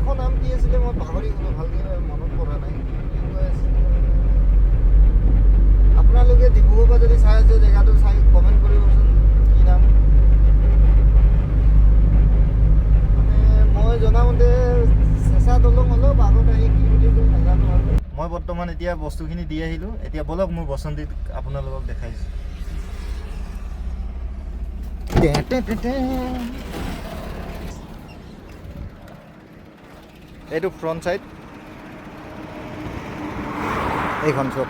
এখন নাম কি আছিলে মই পাহৰি গ'লো, ভালকৈ মনত পৰা নাই। আপোনালোকে ডিব্ৰুগড়ৰ পৰা যদি চাই আছে জেগাটো চাই কমেণ্ট কৰিবচোন কি নাম। মানে মই জনামতে চেঁচা দলং অলপ আগত আহি কি বুলি কয় নাজানো আৰু। মই বৰ্তমান এতিয়া বস্তুখিনি দি আহিলোঁ। এতিয়া ব'লক মোৰ বসন্তীত আপোনালোকক দেখাইছোঁ। এইটো ফ্ৰণ্ট ছাইড, এইখন চব,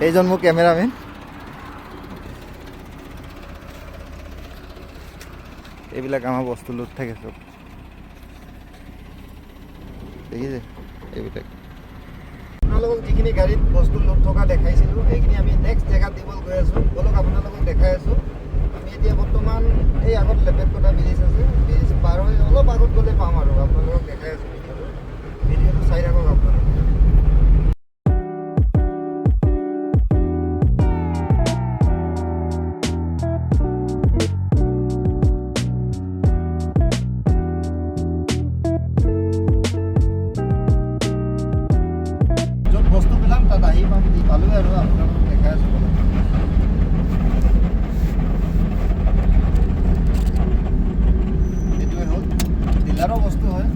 এইজন মোৰ কেমেৰামেন। এইবিলাক আমাৰ বস্তু লোড থাকে চব, দেখিছে এইবিলাক। আপোনালোকক যিখিনি গাড়ীত বস্তু লোড থকা দেখাইছিলোঁ সেইখিনি আমি নেক্সট জেগাত দিবলৈ গৈ আছোঁ। ব'লক আপোনালোকক দেখাই আছোঁ। আমি এতিয়া বৰ্তমান এই আগত লেপেটকটা ব্ৰিজ আছে, ব্ৰিজ পাৰ হৈ অলপ আগত গ'লে পাম আৰু। আপোনালোকক দেখাই আছোঁ ভিডিঅ'টো চাই থাকক আপোনালোকে। য'ত বস্তু পেলাম তাত আহি পালোৱে আৰু আপোনালোকক দেখাই আছোঁ। এইটোৱে হ'ল ডিলাৰৰ বস্তু হয়।